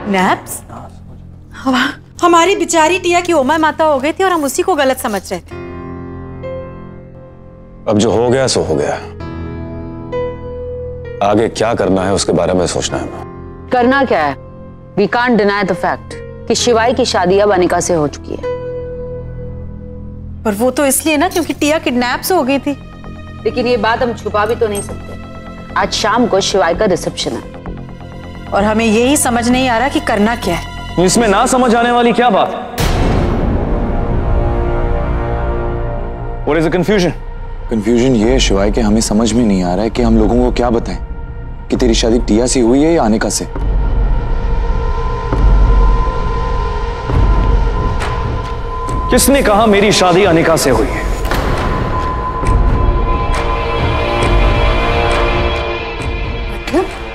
Naps? हमारी बेचारी टिया की ओमा माता हो गई थी और हम उसी को गलत समझ रहे थे। अब जो हो गया सो हो गया। आगे क्या करना है उसके बारे में सोचना है। करना क्या है? We can't deny the fact कि शिवाई की शादी अब अनिका से हो चुकी है। पर वो तो इसलिए ना क्योंकि टिया किडनैप हो गई थी। लेकिन ये बात हम छुपा भी तो नहीं सकते। आज शाम को शिवाई का रिसेप्शन है और हमें यही समझ नहीं आ रहा कि करना क्या है। इसमें ना समझ आने वाली क्या बात? What is the confusion? Confusion ये है शिवाय कि हमें समझ में नहीं आ रहा है कि हम लोगों को क्या बताएं कि तेरी शादी टिया से हुई है या अनिका से। किसने कहा मेरी शादी अनिका से हुई है?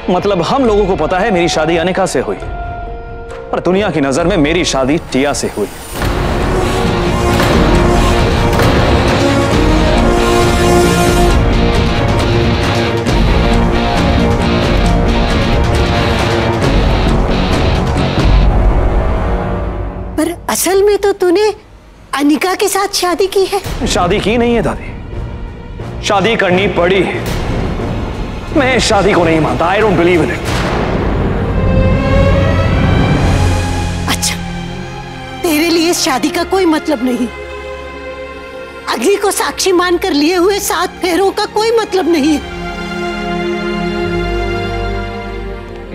मतलब हम लोगों को पता है मेरी शादी अनिका से हुई, पर दुनिया की नजर में मेरी शादी टिया से हुई। पर असल में तो तूने अनिका के साथ शादी की है। शादी की नहीं है दादी, शादी करनी पड़ी। मैं इस शादी को नहीं मानता। I don't believe in it. अच्छा, तेरे लिए इस शादी का कोई मतलब नहीं। अग्नि को साक्षी मानकर लिए हुए 7 फेरों का कोई मतलब नहीं है।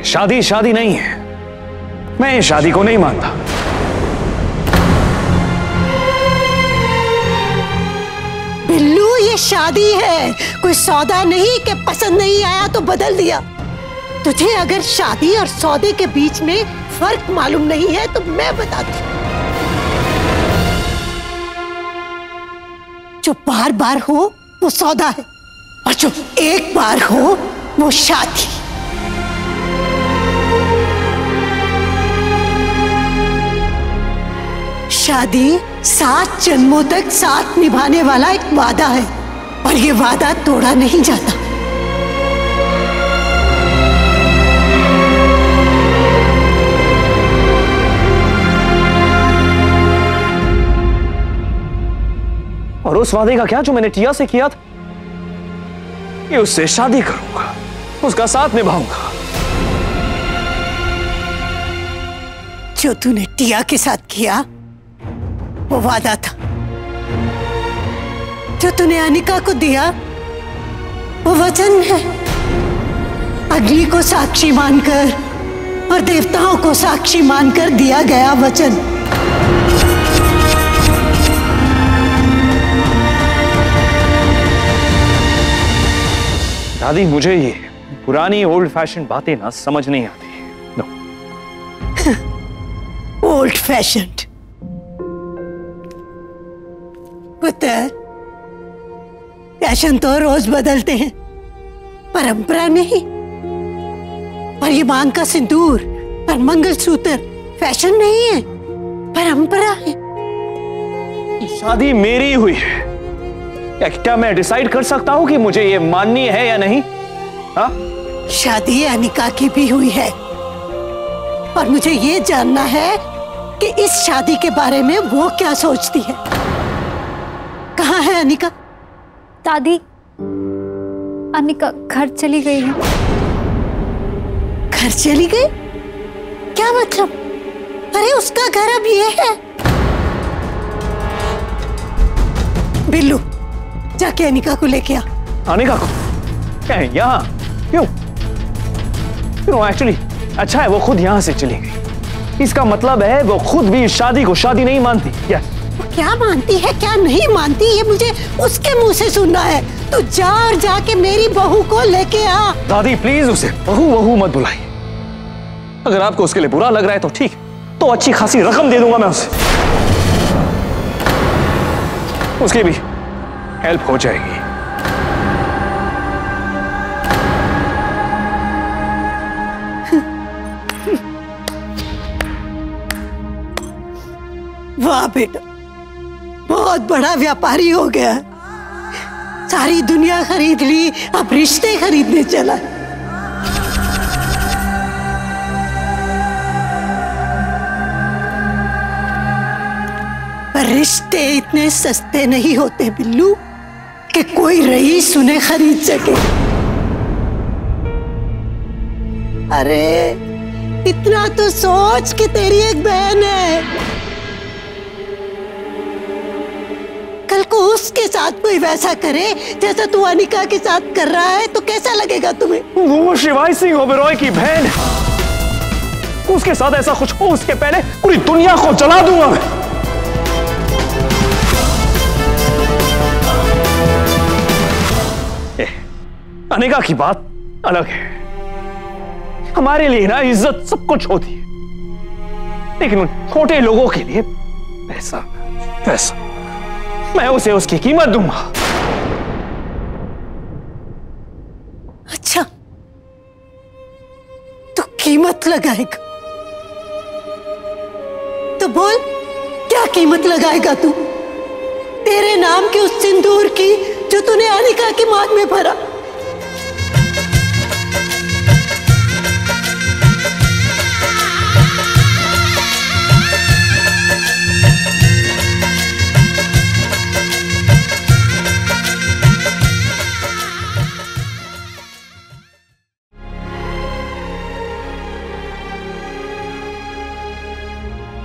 शादी शादी नहीं है। मैं इस शादी को नहीं मानता। बिल्लू, ये शादी है, कोई सौदा नहीं कि पसंद नहीं आया तो बदल दिया। तुझे अगर शादी और सौदे के बीच में फर्क मालूम नहीं है तो मैं बताती हूँ। जो बार बार हो वो सौदा है और जो एक बार हो वो शादी। शादी 7 जन्मों तक साथ निभाने वाला एक वादा है और ये वादा तोड़ा नहीं जाता। और उस वादे का क्या जो मैंने टिया से किया था कि उससे शादी करूंगा, उसका साथ निभाऊंगा। जो तूने टिया के साथ किया वो वादा था। जो तूने अनिका को दिया वो वचन है। अग्नि को साक्षी मानकर और देवताओं को साक्षी मानकर दिया गया वचन। दादी, मुझे ये पुरानी ओल्ड फैशन बातें ना समझ नहीं आती। नो। ओल्ड फैशन्ड पुत्र, फैशन तो रोज बदलते हैं, परंपरा नहीं। और ये मांग का सिंदूर और मंगलसूत्र फैशन नहीं है, परंपरा है। शादी मेरी हुई है, क्या मैं डिसाइड कर सकता हूं कि मुझे ये माननी है या नहीं? हाँ? शादी अनिका की भी हुई है और मुझे ये जानना है कि इस शादी के बारे में वो क्या सोचती है। कहाँ है अनिका? दादी, अनिका घर चली गई है। घर चली गई? क्या मतलब? अरे उसका घर अब ये है। बिल्लू, जाके अनिका को लेके आ। अनिका को? क्या है यहाँ? क्यों? क्यों? एक्चुअली अच्छा है वो खुद यहाँ से चली गई। इसका मतलब है वो खुद भी इस शादी को शादी नहीं मानती। यस। वो क्या मानती है क्या नहीं मानती ये मुझे उसके मुंह से सुनना है। तू जा और जाके मेरी बहू को लेके आ। दादी प्लीज उसे बहू बहू मत बुलाइए। अगर आपको उसके लिए बुरा लग रहा है तो ठीक, तो अच्छी खासी रकम दे दूंगा मैं उसे, उसकी भी हेल्प हो जाएगी। वाह बेटा, बहुत बड़ा व्यापारी हो गया। सारी दुनिया खरीद ली, अब रिश्ते खरीदने चला। और रिश्ते इतने सस्ते नहीं होते बिल्लू कि कोई रईस उन्हें खरीद सके। अरे इतना तो सोच कि तेरी एक बहन है, कल को उसके साथ कोई वैसा करे जैसा तू अनिका के साथ कर रहा है तो कैसा लगेगा तुम्हें? वो शिवाई सिंह ओबेरॉय की बहन, उसके साथ ऐसा कुछ हो उसके पहले पूरी दुनिया को जला दूंगा मैं। अनिका की बात अलग है, हमारे लिए ना इज्जत सब कुछ होती है, लेकिन उन छोटे लोगों के लिए पैसा पैसा, मैं उसे उसकी कीमत दूंगा। अच्छा तो कीमत लगाएगा, तो बोल क्या कीमत लगाएगा तू तेरे नाम के उस सिंदूर की जो तूने अनिका की मांग में भरा?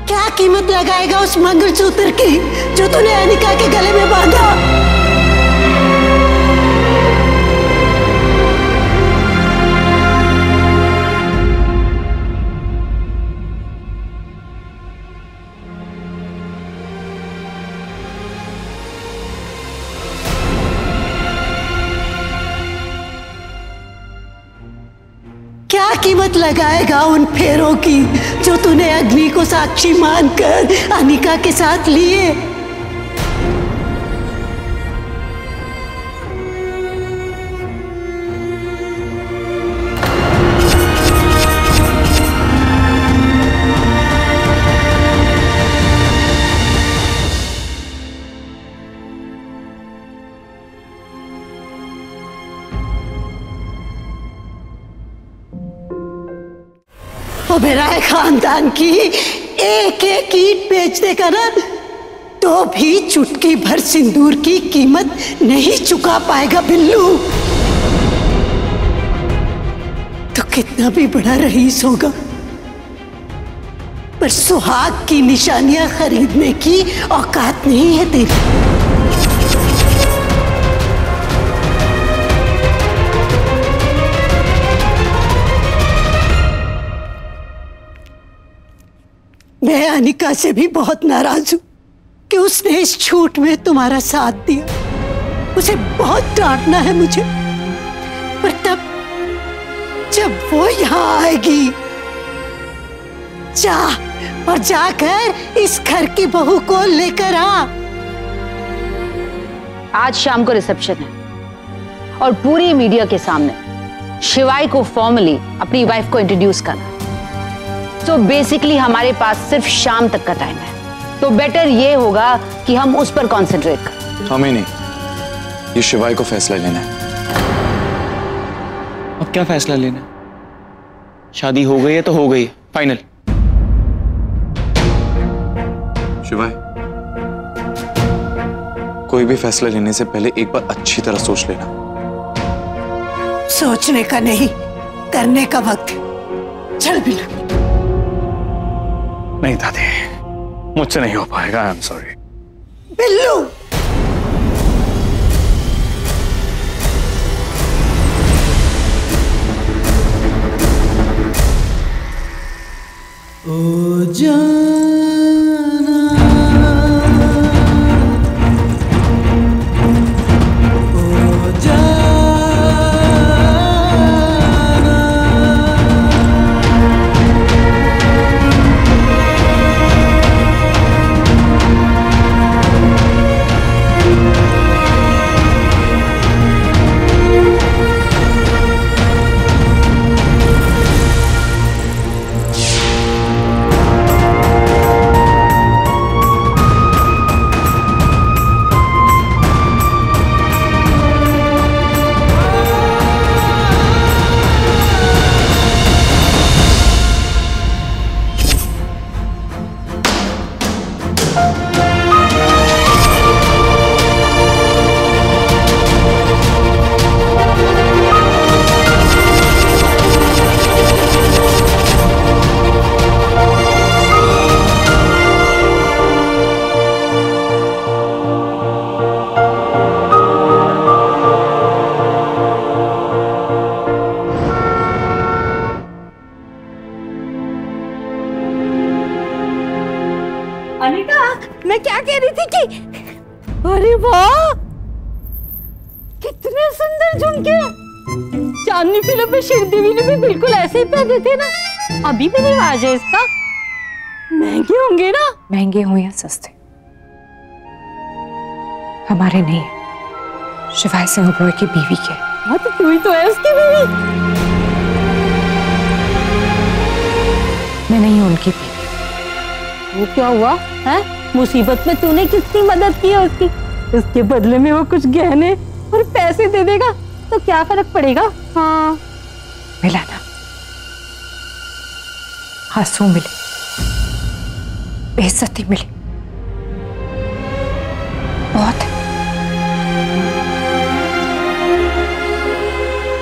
क्या कीमत लगाएगा उस मंगलसूत्र की जो तूने अनिका के गले में बांधा? क्या कीमत लगाएगा उन फेरों की जो तूने अग्नि को साक्षी मानकर अनिका के साथ लिए? ओबेरॉय खानदान की एक एक ईंट बेच देगा ना तो भी चुटकी भर सिंदूर की कीमत नहीं चुका पाएगा बिल्लू। तो कितना भी बड़ा रईस होगा पर सुहाग की निशानियां खरीदने की औकात नहीं है तेरी। मैं अनिका से भी बहुत नाराज हूं कि उसने इस झूठ में तुम्हारा साथ दिया। उसे बहुत डांटना है मुझे, पर तब जब वो यहाँ आएगी, जा और जाकर इस घर की बहू को लेकर आ। आज शाम को रिसेप्शन है और पूरी मीडिया के सामने शिवाई को फॉर्मली अपनी वाइफ को इंट्रोड्यूस करना। तो बेसिकली हमारे पास सिर्फ शाम तक का टाइम है, तो बेटर ये होगा कि हम उस पर कॉन्सेंट्रेट करें। हमें नहीं, ये शिवाई को फैसला लेना है। अब क्या फैसला लेना? शादी हो गई है तो हो गई, फाइनल। शिवाई, कोई भी फैसला लेने से पहले एक बार अच्छी तरह सोच लेना। सोचने का नहीं, करने का वक्त है। चल बिल्लू। नहीं दादी, मुझसे नहीं हो पाएगा, आई एम सॉरी। बिल्लू, ओ जाना ओ जाना। अनिका, मैं क्या कह रही थी कि अरे वाह, कितने सुंदर झुमके। चांदनी फिल्म में श्रीदेवी ने भी बिल्कुल ऐसे ही पहने थे ना। अभी भी रिवाज है इसका। महंगे होंगे ना? महंगे हो या सस्ते, हमारे नहीं, शिवाय सिंह ओबरॉय की बीवी के। हाँ तो तू ही तो है उसकी बीवी। मैं नहीं हूं उनकी बीवी। वो क्या हुआ है? मुसीबत में तूने कितनी मदद की है उसकी, उसके बदले में वो कुछ गहने और पैसे दे देगा तो क्या फर्क पड़ेगा? हाँ मिला ना, आंसू मिले, बेइज्जती मिली, बहुत है।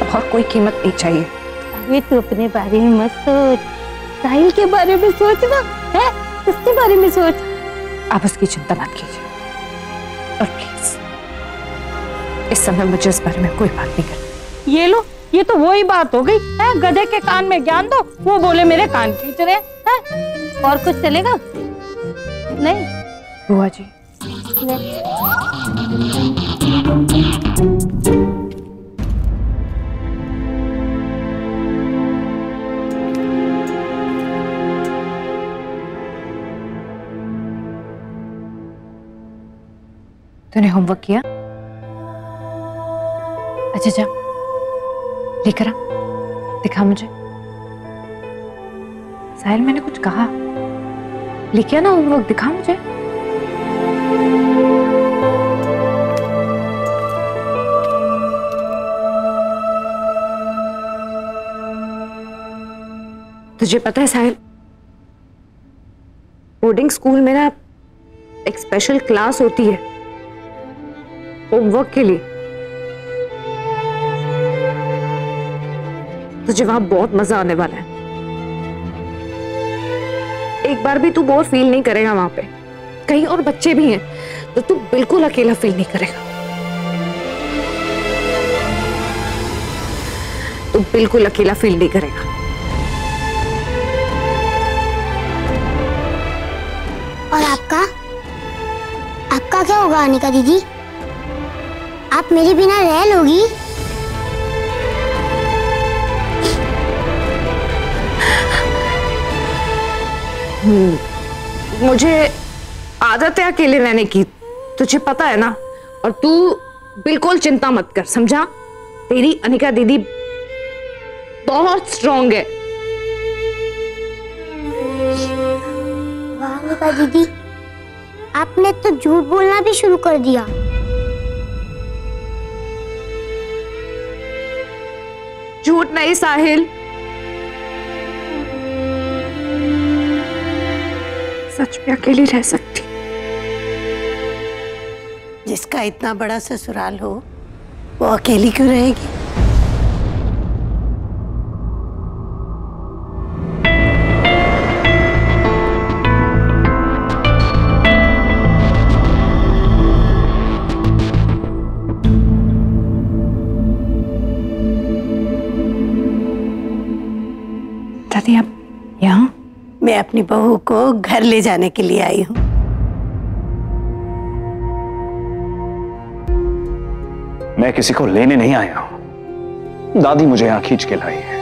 और कोई कीमत नहीं चाहिए। अरे तू अपने बारे में मत सोच, साहिल के बारे में सोच ना, है उसके बारे में सोच। आप उसकी चिंता मत कीजिए और प्लीज इस समय मुझे इस बारे में कोई बात नहीं करनी। ये लो, ये तो वही बात हो गई है, गधे के कान में ज्ञान दो, वो बोले मेरे कान खींच रहे हैं। और कुछ चलेगा नहीं? बुआ जी, तूने होमवर्क किया? अच्छा जा लेकर आ, दिखा मुझे। साहिल, मैंने कुछ कहा? लेके आना होमवर्क, दिखा मुझे। तुझे पता है साहिल, बोर्डिंग स्कूल में ना एक स्पेशल क्लास होती है होमवर्क के लिए। तुझे वहां बहुत मजा आने वाला है। एक बार भी तू बोर फील नहीं करेगा वहां पे। कहीं और बच्चे भी हैं तो तू बिल्कुल अकेला फील नहीं करेगा। तू बिल्कुल अकेला फील नहीं करेगा। और आपका क्या होगा अनिका दीदी? आप मेरे बिना रह लोगी? मुझे आदत है अकेले रहने की, तुझे पता है ना। और तू बिल्कुल चिंता मत कर, समझा? तेरी अनिका दीदी बहुत स्ट्रांग है। वाह अनिका दीदी, आपने तो झूठ बोलना भी शुरू कर दिया। झूठ नहीं साहिल, सच में अकेली रह सकती। जिसका इतना बड़ा ससुराल हो वो अकेली क्यों रहेगी? दादी आप यहाँ? मैं अपनी बहू को घर ले जाने के लिए आई हूँ। मैं किसी को लेने नहीं आया हूं, दादी मुझे यहां खींच के लाई है।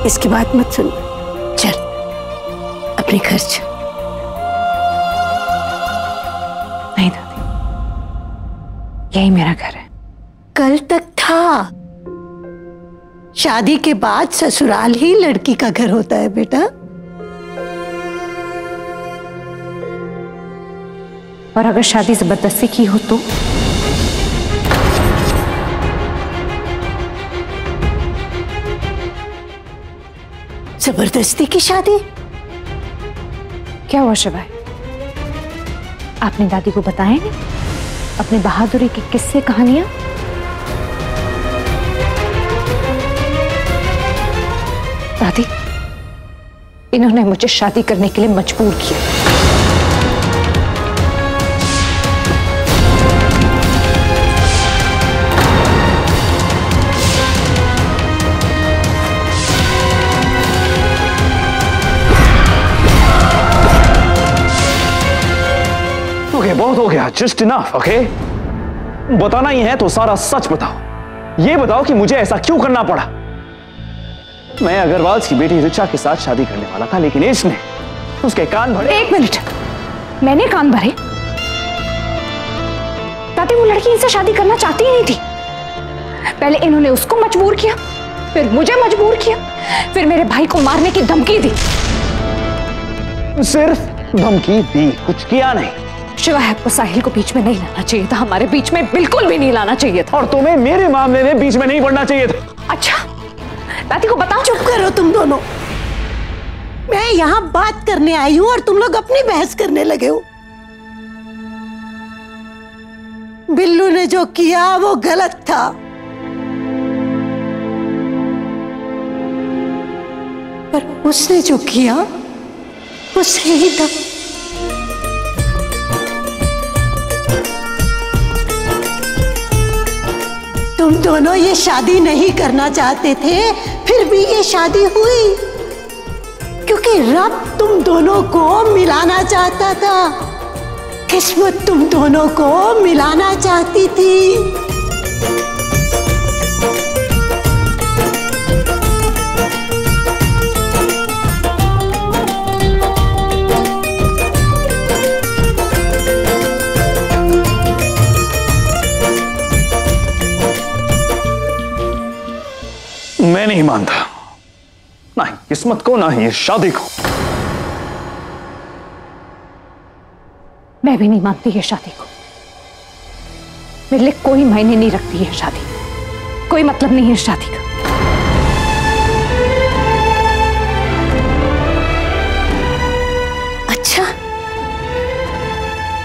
इसकी बात मत सुन, चल अपने घर चल। नहीं दादी, यही मेरा घर है। कल तक था, शादी के बाद ससुराल ही लड़की का घर होता है बेटा। और अगर शादी जबरदस्ती की हो तो? जबरदस्ती की शादी? क्या हुआ शिवाय, आपने दादी को बताया नहीं अपनी बहादुरी की किस्से कहानियां? दादी, इन्होंने मुझे शादी करने के लिए मजबूर किया। बहुत हो गया, जस्ट इनफ, ओके? बताना ही है तो सारा सच बताओ। ये बताओ कि मुझे ऐसा क्यों करना पड़ा। मैं अग्रवाल की बेटी ऋचा के साथ शादी करने वाला था, लेकिन इसने उसके कान भरे। एक मिनट, मैंने कान भरे? दादी, वो लड़की इनसे शादी करना चाहती ही नहीं थी। पहले इन्होंने उसको मजबूर किया, फिर मुझे मजबूर किया, फिर मेरे भाई को मारने की धमकी दी। सिर्फ धमकी दी, कुछ किया नहीं। शिवाय, आपको साहिल को बीच में नहीं लाना चाहिए था, हमारे बीच में बिल्कुल भी नहीं लाना चाहिए था। और तुम्हें मेरे मामले में बीच में नहीं पड़ना चाहिए था। अच्छा, दादी को बताओ। चुप करो तुम दोनों। मैं यहाँ बात करने आई हूँ और तुम लोग अपनी बहस करने लगे हो। बिल्लू ने जो किया वो गलत था, पर उसने जो किया वो सही था। तुम दोनों ये शादी नहीं करना चाहते थे, फिर भी ये शादी हुई क्योंकि रब तुम दोनों को मिलाना चाहता था। किस्मत तुम दोनों को मिलाना चाहती थी। मैं नहीं मानता, ना ही किस्मत को, ना ही इस शादी को। मैं भी नहीं मानती ये शादी को। मेरे लिए कोई मायने नहीं रखती है शादी, कोई मतलब नहीं है शादी का। अच्छा,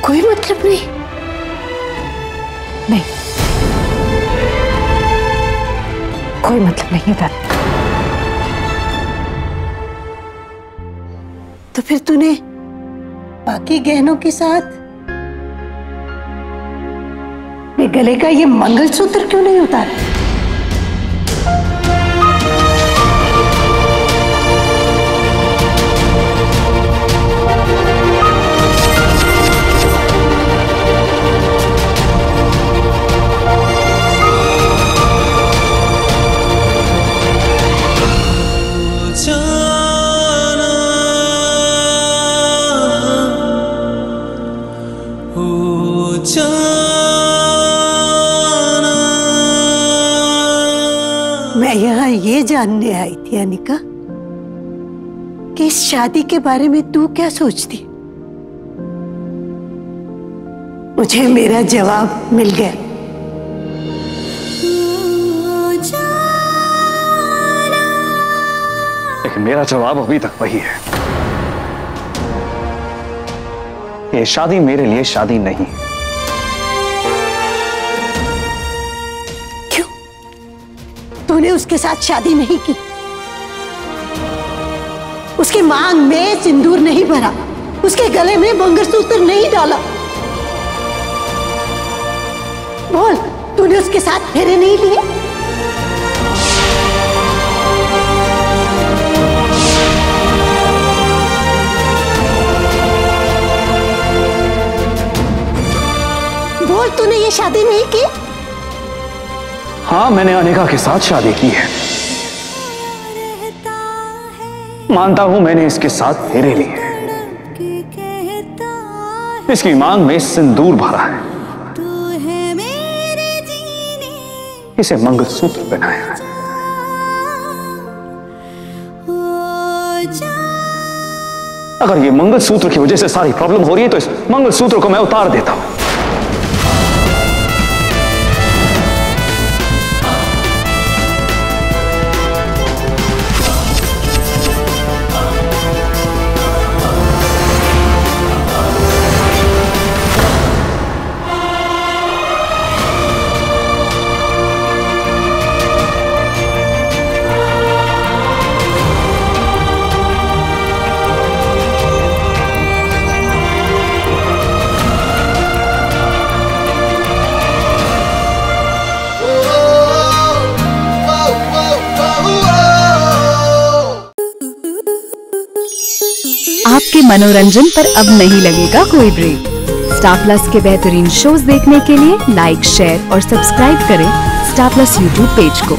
कोई मतलब नहीं? नहीं, कोई मतलब नहीं है दादी। तो फिर तूने बाकी गहनों के साथ मेरे गले का ये मंगलसूत्र क्यों नहीं उतारा? मैं यहाँ ये जानने आई थी अनिका कि इस शादी के बारे में तू क्या सोचती। मुझे मेरा जवाब मिल गया। लेकिन मेरा जवाब अभी तक वही है, ये शादी मेरे लिए शादी नहीं। तूने उसके साथ शादी नहीं की, उसके मांग में सिंदूर नहीं भरा, उसके गले में मंगलसूत्र नहीं डाला। बोल, तूने उसके साथ फेरे नहीं लिए? बोल, तूने ये शादी नहीं की? हाँ, मैंने अनिका के साथ शादी की है। मानता हूं मैंने इसके साथ फेरे लिए, इसकी मांग में सिंदूर भरा है, इसे मंगलसूत्र पहनाया है। अगर ये मंगलसूत्र की वजह से सारी प्रॉब्लम हो रही है तो इस मंगलसूत्र को मैं उतार देता हूं। आपके मनोरंजन पर अब नहीं लगेगा कोई ब्रेक। स्टार प्लस के बेहतरीन शोज देखने के लिए लाइक, शेयर और सब्सक्राइब करें स्टार प्लस यूट्यूब पेज को।